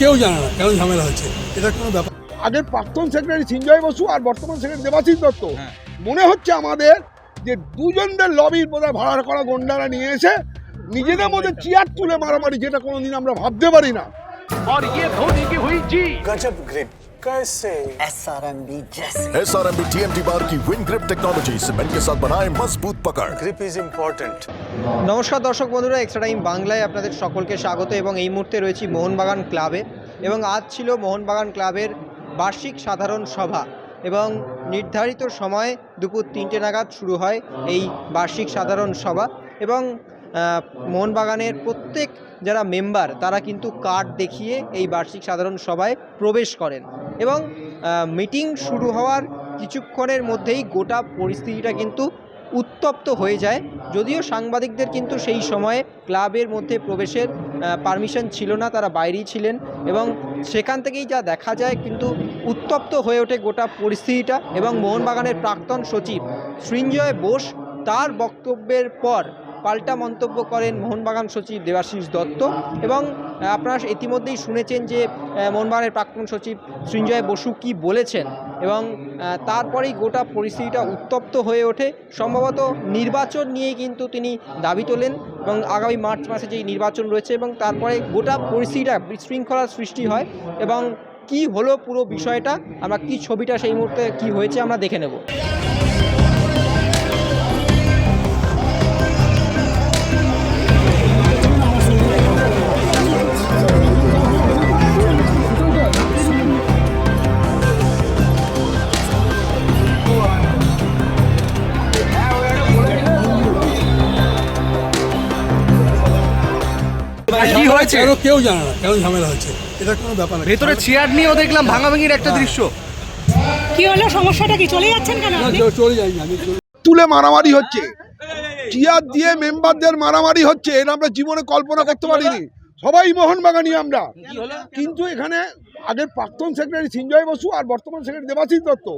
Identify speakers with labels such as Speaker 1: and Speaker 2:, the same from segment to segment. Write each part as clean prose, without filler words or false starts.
Speaker 1: কেউ জানে না কেন ঝামেলা হচ্ছে, এটা কোনো ব্যাপার।
Speaker 2: আগের প্রাক্তন সেক্রেটারি সঞ্জয় বসু আর বর্তমান সেক্রেটারি দেবাশিস দত্ত, মনে হচ্ছে আমাদের যে দুজনদের লবির বোধহয় ভাড়া করা গন্ডারা নিয়ে এসে নিজেদের মধ্যে চেয়ার তুলে মারামারি, যেটা কোনোদিন আমরা ভাবতে পারি না।
Speaker 3: और ये धोनी की हुई जी
Speaker 4: गजब ग्रिप कैसे
Speaker 5: SRMB जैसे
Speaker 6: SRMB TMT बार की विन ग्रिप टेक्नोलॉजी सीमेंट के साथ बनाए मजबूत पकड़।
Speaker 4: Grip is important.
Speaker 5: নমস্কার দর্শক বন্ধুরা, এক্সট্রা টাইম বাংলায় আপনাদের সকলকে স্বাগত। এবং এই মুহূর্তে রয়েছি মোহনবাগান ক্লাবে, এবং আজ ছিল মোহনবাগান ক্লাবের বার্ষিক সাধারণ সভা, এবং নির্ধারিত সময় দুপুর 3টে নাগাদ শুরু হয় এই বার্ষিক সাধারণ সভা। এবং মোহনবাগানের প্রত্যেক যারা মেম্বার তারা কিন্তু কার্ড দেখিয়ে এই বার্ষিক সাধারণ সভায় প্রবেশ করেন, এবং মিটিং শুরু হওয়ার কিছুক্ষণের মধ্যেই গোটা পরিস্থিতিটা কিন্তু উত্তপ্ত হয়ে যায়। যদিও সাংবাদিকদের কিন্তু সেই সময়ে ক্লাবের মধ্যে প্রবেশের পারমিশন ছিল না, তারা বাইরেই ছিলেন, এবং সেখান থেকেই যা দেখা যায় কিন্তু উত্তপ্ত হয়ে ওঠে গোটা পরিস্থিতিটা। এবং মোহনবাগানের প্রাক্তন সচিব সৃঞ্জয় বোস তার বক্তব্যের পর পাল্টা মন্তব্য করেন মোহনবাগান সচিব দেবাশিস দত্ত। এবং আপনারা ইতিমধ্যেই শুনেছেন যে মোহনবাগানের প্রাক্তন সচিব সৃঞ্জয় বসু কী বলেছেন, এবং তারপরেই গোটা পরিস্থিতিটা উত্তপ্ত হয়ে ওঠে। সম্ভবত নির্বাচন নিয়েই কিন্তু তিনি দাবি তোলেন, এবং আগামী মার্চ মাসে যেই নির্বাচন রয়েছে, এবং তারপরে গোটা পরিস্থিতিটা বিশৃঙ্খলার সৃষ্টি হয়। এবং কি হলো পুরো বিষয়টা, আমরা কি ছবিটা সেই মুহূর্তে কি হয়েছে আমরা দেখে নেব।
Speaker 1: কি হয়েছে কেউ জানে না কেন ঝামেলা হচ্ছে, এটা কোনো ব্যাপার না।
Speaker 3: ভেতরে চেয়ার নিয়েও দেখলাম ভাঙাভাঙির একটা দৃশ্য।
Speaker 7: কি হলো, সমস্যাটা কি? চলে যাচ্ছেন কেন আপনি?
Speaker 1: চলে যাইনি আমি।
Speaker 2: তুলে মারামারি হচ্ছে, চেয়ার দিয়ে মেম্বারদের মারামারি হচ্ছে, এটা আমরা জীবনে কল্পনা করতে পারিনি। সবাই মোহনবাগানি আমরা, কিন্তু এখানে আগের প্রাক্তন সেক্রেটারি সঞ্জয় বসু আর বর্তমান সেক্রেটারি দেবাশিস দত্ত,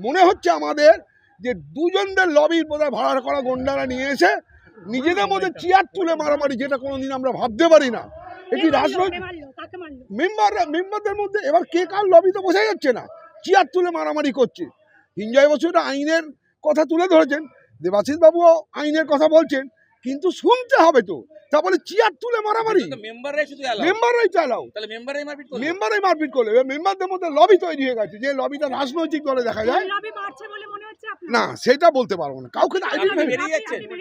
Speaker 2: মনে হচ্ছে আমাদের যে দুজনদের লবির বোধহয় ভাড়া করা গন্ডারা নিয়ে এসে নিজেদের মধ্যে চেয়ার তুলে মারামারি, যেটা কোনোদিন আমরা ভাবতে পারি না। এটি রাজনৈতিক মেম্বারদের মধ্যে এবার কে কার লবি তো বোঝা যাচ্ছে না, চেয়ার তুলে মারামারি করছে। সঞ্জয় বসু আইনের কথা তুলে ধরেছেন, দেবাশিস বাবুও আইনের কথা বলছেন, কিন্তু শুনতে হবে তো। তারপরে চেয়ার তুলে মারামারি মেম্বাররাই চালাও, মেম্বাররাই মারপিট করলে মেম্বারদের মধ্যে লবি তৈরি হয়ে গেছে, যে লবিটা রাজনৈতিক দলে দেখা যায় না, সেটা বলতে পারবো না কাউকে।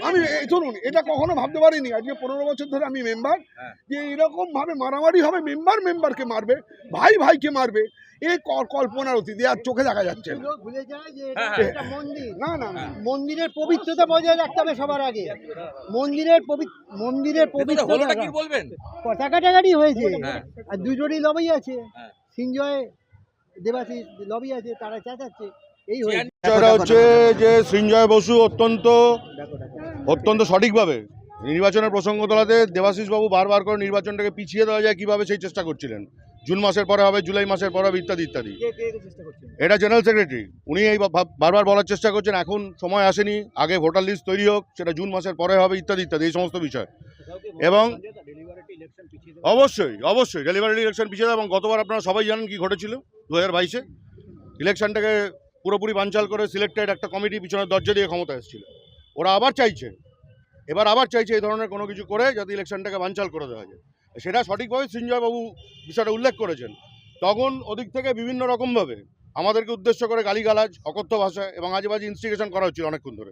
Speaker 2: আমি শুনুন, এটা কখনো ভাবতে পারিনি। আজকে 15 বছর ধরে আমি মেম্বার, যে এরকম ভাবে মারামারি হবে, মেম্বারকে মারবে, ভাই ভাইকে মারবে, এই কল্পনার অতীত আর চোখে দেখা যাচ্ছে না। না না,
Speaker 5: মন্দিরের পবিত্রতা বজায় রাখতে হবে সবার আগে। মন্দিরের পবিত্রতা কি বলবেন? কথা কাটাকাটি হয়েছে, আর দুজনই লবি আছে, সঞ্জয় দেবাশিস লবি আছে, তারা চেঁচাচ্ছে। এই
Speaker 8: হচ্ছে যে সঞ্জয় বসু অত্যন্ত সঠিকভাবে নির্বাচনের প্রসঙ্গ তোলাতে দেবাশিস বাবু বারবার করে নির্বাচনটাকে পিছিয়ে দেওয়া যায় কিভাবে সেই চেষ্টা করছিলেন। জুন মাসের পরে হবে, জুলাই মাসের পরে হবে, ইত্যাদি ইত্যাদি। এটা জেনারেল সেক্রেটারি, উনি এই বারবার বলার চেষ্টা করছেন এখন সময় আসেনি, আগে ভোটার লিস্ট তৈরি হোক, সেটা জুন মাসের পরে হবে, ইত্যাদি ইত্যাদি, এই সমস্ত বিষয়। এবং অবশ্যই ডেলিভারি ইলেকশন পিছিয়ে দেয়। এবং গতবার আপনারা সবাই জানেন কি ঘটেছিল 2022-এ, ইলেকশনটাকে পুরোপুরি বানচাল করে সিলেক্টেড একটা কমিটি পিছনের দরজা দিয়ে ক্ষমতা এসেছিল। ওরা আবার চাইছে এই ধরনের কোনো কিছু করে যাতে ইলেকশনটাকে বানচাল করে দেওয়া যায়। সেটা সঠিকভাবে সঞ্জয়বাবু বিষয়টা উল্লেখ করেছেন। তখন ওদিক থেকে বিভিন্ন রকমভাবে আমাদেরকে উদ্দেশ্য করে গালিগালাজ, অকথ্য ভাষায় এবং আজেবাজে ইনস্টিগেশন করা হচ্ছিল অনেকক্ষণ ধরে।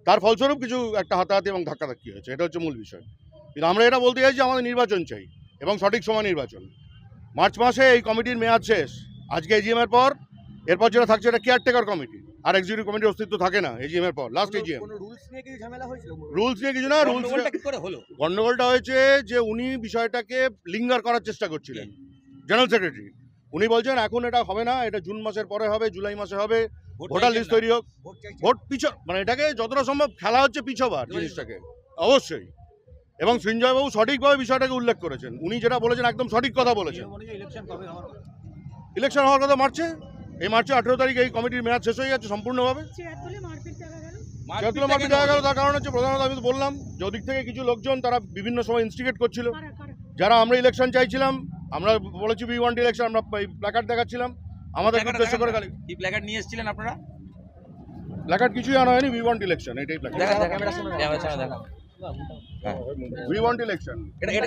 Speaker 8: তার ফলস্বরূপ কিছু একটা হাতাহাতি এবং ধাক্কাধাক্কি হয়েছে, এটা হচ্ছে মূল বিষয়। কিন্তু আমরা এটা বলতে চাইছি আমাদের নির্বাচন চাই, এবং সঠিক সময় নির্বাচন। মার্চ মাসে এই কমিটির মেয়াদ শেষ, আজকে এজিএমের পর, এরপর যেটা থাকছে এটা কেয়ারটেকার কমিটি, আর এক্সিকিউটিভ কমিটির অস্তিত্ব থাকে না এজিএমের পর, লাস্ট এজিএম। রুলস নিয়ে কিছু না, গন্ডগোলটা হয়েছে যে উনি বিষয়টাকে লিঙ্গার করার চেষ্টা করছিলেন জেনারেল সেক্রেটারি। উনি বলছেন এখন এটা হবে না, এটা জুন মাসের পরে হবে, জুলাই মাসে হবে, ভোটার লিস্ট তৈরি হোক, ভোট মানে এটাকে যতটা সম্ভব খেলা হচ্ছে পিছবার জিনিসটাকে, অবশ্যই। এবং সঞ্জয়বাবু সঠিকভাবে বিষয়টাকে উল্লেখ করেছেন। উনি যেটা বলেছেন একদম সঠিক কথা বলেছেন। ইলেকশন হওয়ার কথা মার্চে, এই মার্চে 18 তারিখ এই কমিটির মেয়াদ শেষ হয়ে যাচ্ছে সম্পূর্ণভাবে। চেয়ারতলা মারপিট দেখা গেল, তার কারণ হচ্ছে প্রধানত আমি তো বললাম যে ওদিক থেকে কিছু লোকজন তারা বিভিন্ন সময় ইনস্টিগেট করছিল। যারা আমরা ইলেকশন চাইছিলাম, আমরা বলেছি উই ওয়ান্ট ইলেকশন, আমরা প্ল্যাকার্ড দেখাচ্ছিলাম, আমাদের উদ্দেশ্য করে খালি।
Speaker 9: কি প্ল্যাকার্ড নিয়ে এসেছিলেন আপনারা?
Speaker 8: প্ল্যাকার্ড কিছুই আনা হয়নি, উই ওয়ান্ট ইলেকশন, এটাই প্ল্যাকার্ড। উই ওয়ান্ট ইলেকশন,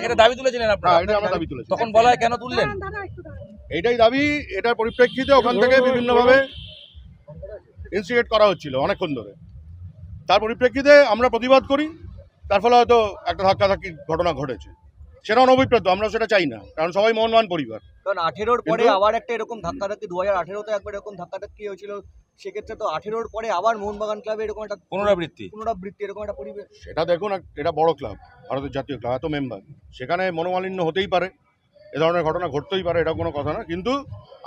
Speaker 9: এটা দাবি তুলেছিলেন আপনারা?
Speaker 8: হ্যাঁ, এটা আমরা দাবি তুলেছি।
Speaker 9: তখন বলা হয় কেন তুললেন?
Speaker 8: এইটাই দাবি। এটার পরিপ্রেক্ষিতে ওখান থেকে বিভিন্নভাবে ইনস্টিগেট করা হচ্ছিল অনেকক্ষণ ধরে। তার পরিপ্রেক্ষিতে আমরা প্রতিবাদ করি, তার ফলে হয়তো একটা ধাক্কাধাক্কি ঘটনা ঘটেছে। সেটা অনভিপ্রেত, আমরা সেটা চাই না, কারণ সবাই মোহনবাগান পরিবার।
Speaker 5: কারণ 18-র পরে আবার একটা এরকম ধাক্কাধাক্কি 2018-তে একবার এরকম ধাক্কাধাক্কি হয়েছিল, সেক্ষেত্রে তো 18-র পরে আবার মোহনবাগান ক্লাবে এরকম একটা পুনরাবৃত্তি এরকম একটা পরিবেশ।
Speaker 8: সেটা দেখুন, এটা বড় ক্লাব, ভারতের জাতীয় ক্লাব, এত মেম্বার, সেখানে মনোমালিন্য হতেই পারে, এ ধরনের ঘটনা ঘটতেই পারে, এটা কোনো কথা না। কিন্তু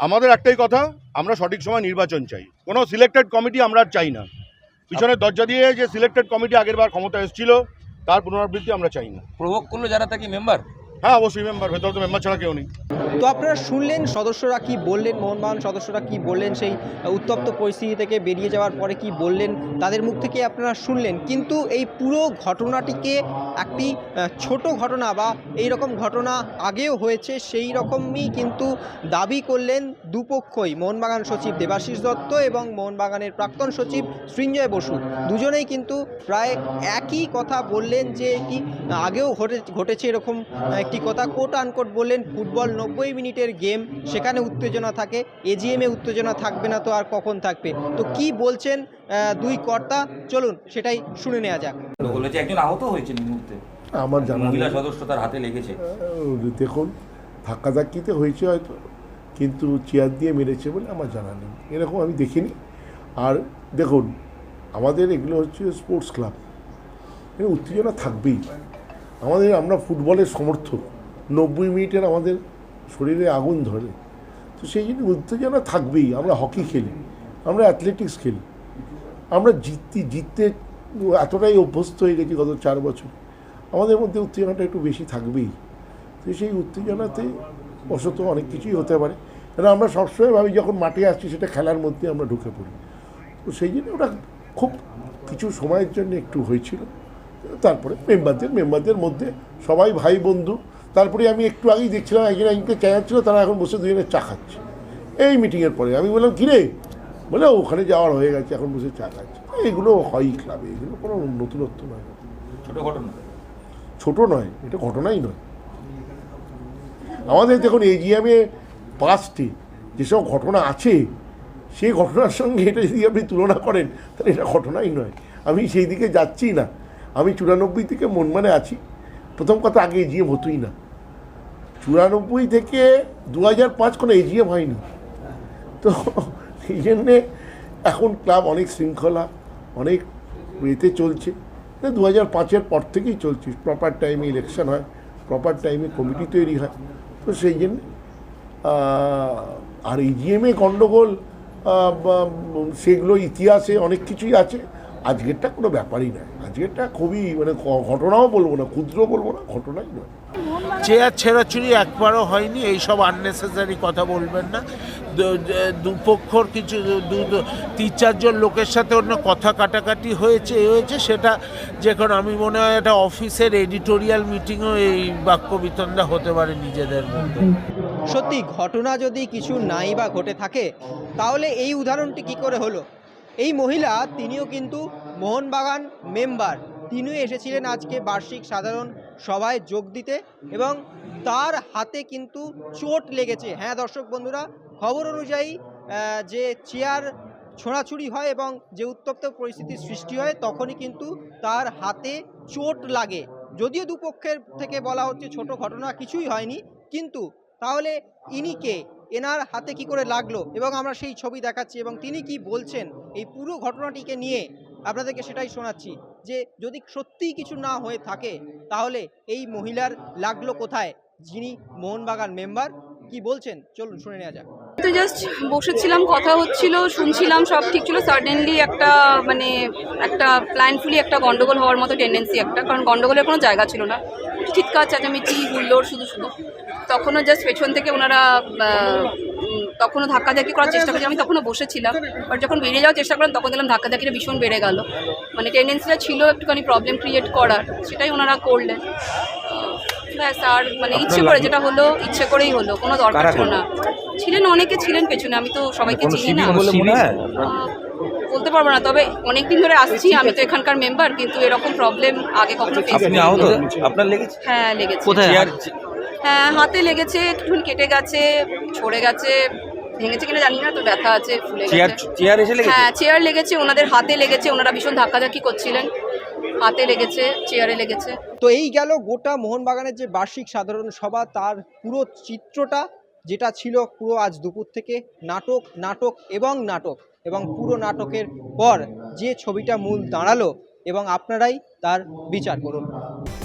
Speaker 8: আমাদের একটাই কথা, আমরা সঠিক সময় নির্বাচন চাই, কোনো সিলেক্টেড কমিটি আমরা আর চাই না। পিছনের দরজা দিয়ে যে সিলেক্টেড কমিটি আগেরবার ক্ষমতা এসেছিল তার পুনরাবৃত্তি আমরা চাই না।
Speaker 9: প্রভোগ করলো যারা, তা কি মেম্বার?
Speaker 8: হ্যাঁ, অবশ্যই মেম্বার, ভেতরে তো মেম্বার ছাড়া কেউ নেই।
Speaker 5: তো আপনারা শুনলেন সদস্যরা কি বললেন, মোহনবাগান সদস্যরা কি বললেন, সেই উত্তপ্ত পরিস্থিতি থেকে বেরিয়ে যাওয়ার পরে কি বললেন তাদের মুখ থেকে আপনারা শুনলেন। কিন্তু এই পুরো ঘটনাটিকে একটি ছোট ঘটনা বা এই রকম ঘটনা আগেও হয়েছে সেই রকমই কিন্তু দাবি করলেন দুপক্ষই, মোহনবাগান সচিব দেবাশিস দত্ত এবং মোহনবাগানের প্রাক্তন সচিব সৃঞ্জয় বসু। দুজনেই কিন্তু প্রায় একই কথা বললেন যে কি আগেও ঘটেছে এরকম একটি কথা, কোট আনকোট বললেন, ফুটবল 90 মিনিটের গেম, সেখানে উত্তেজনা থাকে, এজিএমে উত্তেজনা থাকবে না তো আর কখন থাকবে। তো কি বলছেন দুই কর্তা, চলুন সেটাই শুনে নেওয়া যাক।
Speaker 9: বলেছে একজন আহত হয়েছে এই মুহূর্তে,
Speaker 10: আমার জানা
Speaker 9: মহিলা সদস্য তার হাতে লেগেছে।
Speaker 10: দেখুন, ধাক্কাধাক্কিতে হয়েছে হয়তো, কিন্তু চেয়ার দিয়ে মেরেছে বলে আমার জানা নেই, এরকম আমি দেখিনি। আর দেখুন, আমাদের এগুলো হচ্ছে স্পোর্টস ক্লাব, উত্তেজনা থাকবেই। আমরা ফুটবলের সমর্থক, 90 মিনিটের আমাদের শরীরে আগুন ধরে, তো সেই জন্য উত্তেজনা থাকবেই। আমরা হকি খেলি, আমরা অ্যাথলেটিক্স খেলি, আমরা জিততে এতটাই অভ্যস্ত হয়ে গেছি গত 4 বছর, আমাদের মধ্যে উত্তেজনাটা একটু বেশি থাকবেই। তো সেই উত্তেজনাতে বশত অনেক কিছুই হতে পারে, কারণ আমরা সবসময় ভাবি যখন মাঠে আসছি সেটা খেলার মধ্যে আমরা ঢুকে পড়ি। তো সেই জন্য ওটা খুব কিছু সময়ের জন্য একটু হয়েছিল। তারপরে মেম্বারদের মধ্যে সবাই ভাই বন্ধু। তারপরে আমি একটু আগেই দেখছিলাম একজনকে চাইছিল, তারা এখন বসে দুজনে চা খাচ্ছে এই মিটিংয়ের পরে। আমি বললাম কিরে, বলে ওখানে যাওয়ার হয়ে গেছে, এখন বসে চা খাচ্ছে। এগুলো হয় ক্লাবে, এগুলো কোনো নতুনত্ব নয়,
Speaker 9: ছোট ঘটনা,
Speaker 10: ছোট নয়, এটা ঘটনাই নয়। আমাদের দেখুন এজিএমে পাস্টে যেসব ঘটনা আছে, সেই ঘটনার সঙ্গে এটা যদি আপনি তুলনা করেন তাহলে এটা ঘটনাই নয়। আমি সেই দিকে যাচ্ছি না, আমি 94 থেকে মনমানে আছি। প্রথম কথা, আগে এজিএম হতোই না। 94 থেকে 2005 কোনো এজিএম হয়নি। তো সেই জন্যে এখন ক্লাব অনেক শৃঙ্খলা, অনেক এতে চলছে। 2005-এর পর থেকেই চলছে, প্রপার টাইমে ইলেকশন হয়, প্রপার টাইমে কমিটি তৈরি হয়। তো সেই জন্যে আর এজিএমে গণ্ডগোল সেগুলো ইতিহাসে অনেক কিছুই আছে, আজকেরটা কোনো ব্যাপারই নয়। আজকেরটা খুবই ঘটনাও বলবো না, ক্ষুদ্র বলবো না, ঘটনাই নয়।
Speaker 11: চেয়ার ছেঁড়াছুড়ি একবারও হয়নি, এইসব আননেসেসারি কথা বলবেন না। দুপক্ষর কিছু 3-4 জন লোকের সাথে অন্য কথা কাটাকাটি হয়েছে, সেটা যেখানে আমি মনে হয় একটা অফিসের এডিটোরিয়াল মিটিংও এই বাক্য বিতণ্ডা হতে পারে নিজেদের মধ্যে।
Speaker 5: সত্যি ঘটনা যদি কিছু নাই বা ঘটে থাকে, তাহলে এই উদাহরণটি কি করে হলো? এই মহিলা, তিনিও কিন্তু মোহনবাগান মেম্বার, তিনিও এসেছিলেন আজকে বার্ষিক সাধারণ সভায় যোগ দিতে এবং তার হাতে কিন্তু চোট লেগেছে। হ্যাঁ দর্শক বন্ধুরা, খবর অনুযায়ী যে চেয়ার ছোঁড়াছুড়ি হয় এবং যে উত্তপ্ত পরিস্থিতির সৃষ্টি হয়, তখনই কিন্তু তার হাতে চোট লাগে। যদিও দুপক্ষের থেকে বলা হচ্ছে ছোট ঘটনা, কিছুই হয়নি, কিন্তু তাহলে ইনি কে, এনার হাতে কি করে লাগলো, এবং আমরা সেই ছবি দেখাচ্ছি এবং তিনি কি বলছেন এই পুরো ঘটনাটিকে নিয়ে আপনাদেরকে সেটাই শোনাচ্ছি, যে যদি সত্যিই কিছু না হয়ে থাকে তাহলে এই মহিলার লাগলো কোথায়, যিনি মোহনবাগান মেম্বার, কি বলছেন চলুন শুনে নেওয়া যাক।
Speaker 7: তো জাস্ট বসেছিলাম, কথা হচ্ছিল, শুনছিলাম, সব ঠিক ছিল। সাডেনলি একটা মানে একটা প্ল্যানফুলি একটা গন্ডগোল হওয়ার মতো টেন্ডেন্সি একটা, কারণ গন্ডগোলের কোনো জায়গা ছিল না, চিৎকার চেঁচামেচি হুল্লোড় শুধু শুধু। তখনও জাস্ট পেছন থেকে ওনারা তখনও ধাক্কাধাক্কি করার চেষ্টা করছে, আমি তখনও বসেছিলাম, বাট যখন বেরিয়ে যাওয়ার চেষ্টা করলাম তখন দেখলাম ধাক্কাধাক্কিটা ভীষণ বেড়ে গেল। মানে টেন্ডেন্সিটা ছিল একটুখানি প্রবলেম ক্রিয়েট করার, সেটাই ওনারা করলেন। ব্যাস, আর মানে ইচ্ছে করে যেটা হলো, ইচ্ছে করেই হলো, কোনো দরকার ছিল না। ছিলেন অনেকে, ছিলেন পেছনে, আমি তো সবাইকে চিনি না, বলতে পারবো না। তবে অনেকদিন ধরে আসছি, আমি তো এখানকার মেম্বার, কিন্তু এরকম প্রবলেম আগে কখনো ফেস করিনি।
Speaker 9: আপনার লেগেছে?
Speaker 7: হ্যাঁ লেগেছে। হ্যাঁ হাতে লেগেছে, একটুখানি কেটে গেছে, ছড়ে গেছে, ভেঙেছে কিনা জানি না, তো ব্যথা আছে, ফুলে গেছে। হ্যাঁ চেয়ার লেগেছে, ওনাদের হাতে লেগেছে, ওনারা ভীষণ ধাক্কাধাক্কি করছিলেন, হাতে লেগেছে, চেয়ারে লেগেছে।
Speaker 5: তো এই গেল গোটা মোহনবাগানের যে বার্ষিক সাধারণ সভা, তার পুরো চিত্রটা যেটা ছিল পুরো আজ দুপুর থেকে নাটক নাটক এবং নাটক, এবং পুরো নাটকের পর যে ছবিটা মূল দাঁড়ালো, এবং আপনারাই তার বিচার করুন।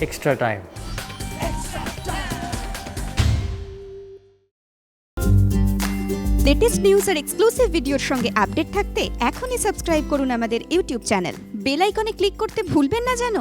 Speaker 3: Extra time.
Speaker 7: লেটেস্ট নিউজ আর এক্সক্লুসিভ ভিডিওর সঙ্গে আপডেট থাকতে এখনই সাবস্ক্রাইব করুন আমাদের ইউটিউব চ্যানেল। বেল আইকনে ক্লিক করতে ভুলবেন না যেন।